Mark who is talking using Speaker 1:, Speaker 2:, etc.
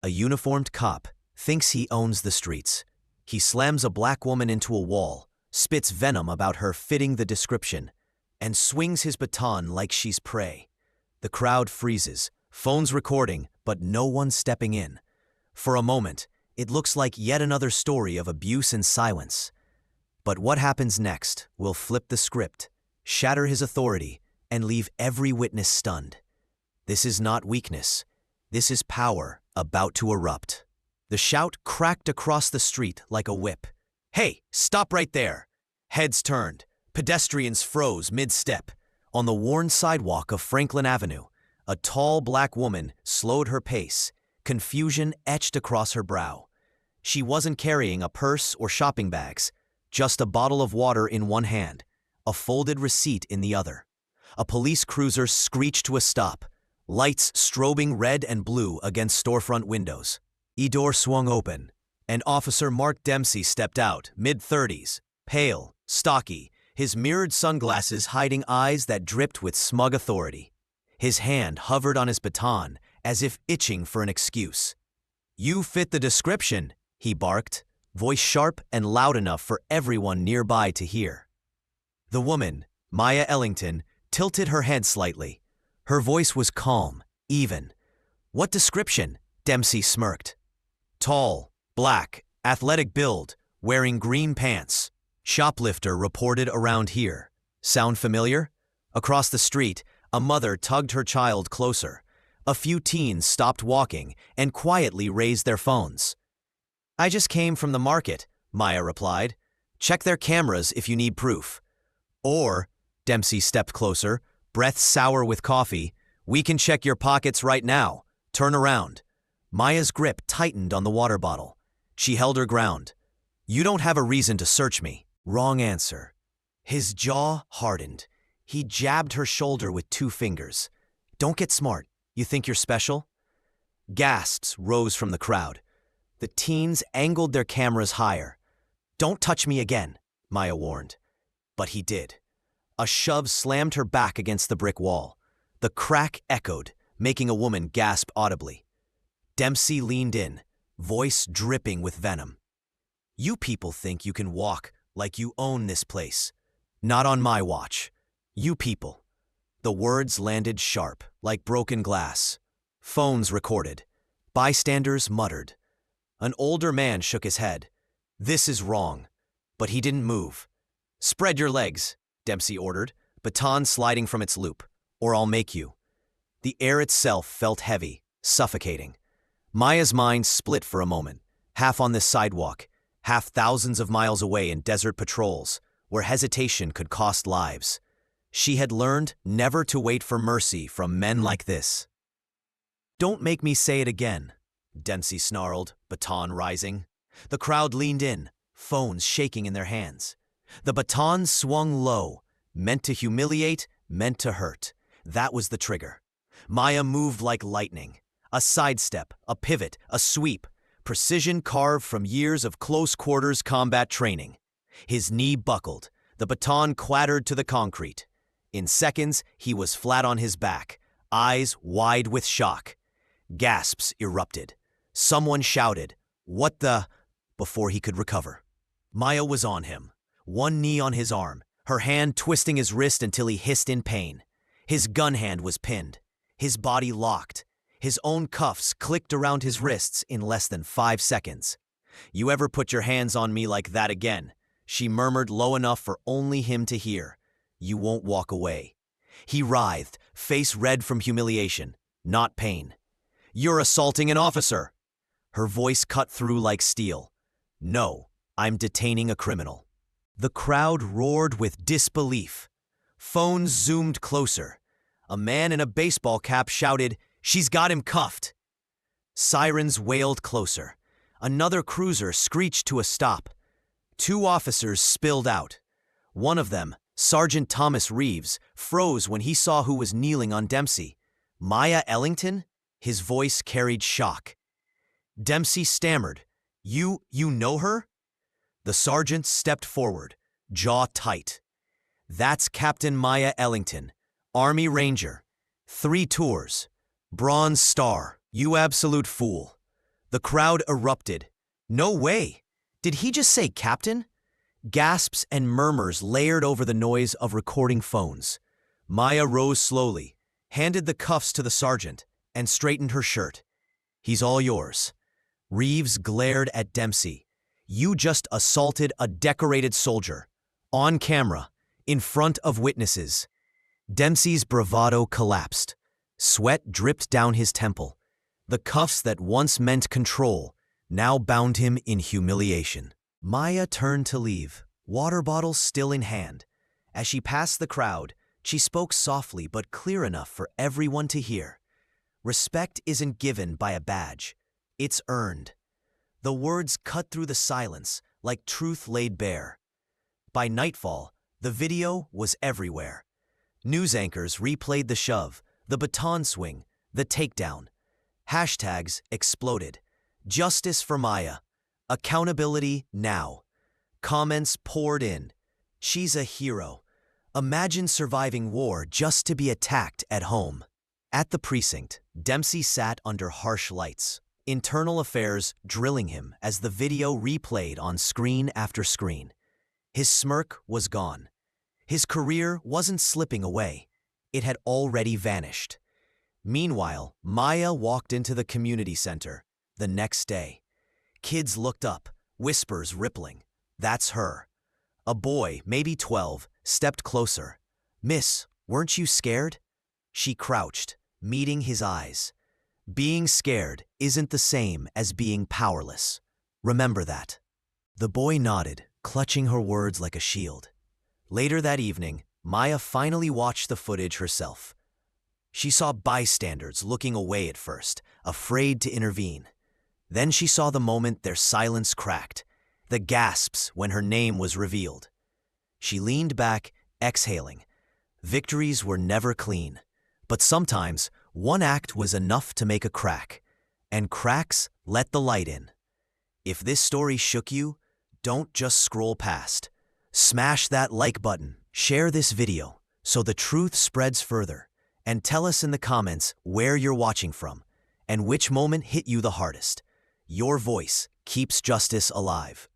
Speaker 1: A uniformed cop thinks he owns the streets. He slams a black woman into a wall, spits venom about her fitting the description, and swings his baton like she's prey. The crowd freezes, phones recording, but no one stepping in. For a moment, it looks like yet another story of abuse and silence. But what happens next will flip the script, shatter his authority, and leave every witness stunned. This is not weakness. This is power about to erupt. The shout cracked across the street like a whip. "Hey, stop right there!" Heads turned. Pedestrians froze mid-step. On the worn sidewalk of Franklin Avenue, a tall black woman slowed her pace, confusion etched across her brow. She wasn't carrying a purse or shopping bags, just a bottle of water in one hand, a folded receipt in the other. A police cruiser screeched to a stop, lights strobing red and blue against storefront windows. A door swung open, and Officer Mark Dempsey stepped out, mid-30s, pale, stocky, his mirrored sunglasses hiding eyes that dripped with smug authority. His hand hovered on his baton, as if itching for an excuse. "You fit the description," he barked, voice sharp and loud enough for everyone nearby to hear. The woman, Maya Ellington, tilted her head slightly. Her voice was calm, even. "What description?" Dempsey smirked. "Tall, black, athletic build, wearing green pants. Shoplifter reported around here. Sound familiar?" Across the street, a mother tugged her child closer. A few teens stopped walking and quietly raised their phones. "I just came from the market," Maya replied. "Check their cameras if you need proof." Or, Dempsey stepped closer, breath sour with coffee, "We can check your pockets right now. Turn around." Maya's grip tightened on the water bottle. She held her ground. "You don't have a reason to search me." Wrong answer. His jaw hardened. He jabbed her shoulder with 2 fingers. "Don't get smart. You think you're special?" Gasps rose from the crowd. The teens angled their cameras higher. "Don't touch me again," Maya warned. But he did. A shove slammed her back against the brick wall. The crack echoed, making a woman gasp audibly. Dempsey leaned in, voice dripping with venom. "You people think you can walk like you own this place. Not on my watch. You people." The words landed sharp, like broken glass. Phones recorded. Bystanders muttered. An older man shook his head. "This is wrong." But he didn't move. "Spread your legs," Dempsey ordered, baton sliding from its loop, "or I'll make you." The air itself felt heavy, suffocating. Maya's mind split for a moment, half on this sidewalk, half thousands of miles away in desert patrols, where hesitation could cost lives. She had learned never to wait for mercy from men like this. "Don't make me say it again," Dempsey snarled, baton rising. The crowd leaned in, phones shaking in their hands. The baton swung low, meant to humiliate, meant to hurt. That was the trigger. Maya moved like lightning. A sidestep, a pivot, a sweep. Precision carved from years of close-quarters combat training. His knee buckled. The baton clattered to the concrete. In seconds, he was flat on his back, eyes wide with shock. Gasps erupted. Someone shouted, "What the?" before he could recover. Maya was on him, one knee on his arm, her hand twisting his wrist until he hissed in pain. His gun hand was pinned, his body locked. His own cuffs clicked around his wrists in less than 5 seconds. "You ever put your hands on me like that again?" she murmured low enough for only him to hear. "You won't walk away." He writhed, face red from humiliation, not pain. "You're assaulting an officer." Her voice cut through like steel. "No, I'm detaining a criminal." The crowd roared with disbelief. Phones zoomed closer. A man in a baseball cap shouted, "She's got him cuffed." Sirens wailed closer. Another cruiser screeched to a stop. 2 officers spilled out. One of them, Sergeant Thomas Reeves, froze when he saw who was kneeling on Dempsey. "Maya Ellington?" His voice carried shock. Dempsey stammered, You know her?" The sergeant stepped forward, jaw tight. "That's Captain Maya Ellington, Army Ranger. 3 tours. Bronze Star, you absolute fool." The crowd erupted. No way! Did he just say captain? Gasps and murmurs layered over the noise of recording phones. Maya rose slowly, handed the cuffs to the sergeant, and straightened her shirt. He's all yours. Reeves glared at Dempsey. You just assaulted a decorated soldier. On camera, in front of witnesses. Dempsey's bravado collapsed. Sweat dripped down his temple. The cuffs that once meant control now bound him in humiliation. Maya turned to leave, water bottle still in hand. As she passed the crowd, she spoke softly but clear enough for everyone to hear. Respect isn't given by a badge. It's earned. The words cut through the silence like truth laid bare. By nightfall, the video was everywhere. News anchors replayed the shove, the baton swing, the takedown. Hashtags exploded. Justice for Maya. Accountability now. Comments poured in. She's a hero. Imagine surviving war just to be attacked at home. At the precinct, Dempsey sat under harsh lights, internal affairs drilling him as the video replayed on screen after screen. His smirk was gone. His career wasn't slipping away. It had already vanished. Meanwhile, Maya walked into the community center the next day. Kids looked up, whispers rippling. That's her. A boy, maybe 12, stepped closer. Miss, weren't you scared? She crouched, meeting his eyes. Being scared isn't the same as being powerless. Remember that. The boy nodded, clutching her words like a shield. Later that evening, Maya finally watched the footage herself. She saw bystanders looking away at first, afraid to intervene. Then she saw the moment their silence cracked, the gasps when her name was revealed. She leaned back, exhaling. Victories were never clean, but sometimes one act was enough to make a crack, and cracks let the light in. If this story shook you, don't just scroll past. Smash that like button, share this video so the truth spreads further, and tell us in the comments where you're watching from and which moment hit you the hardest. Your voice keeps justice alive.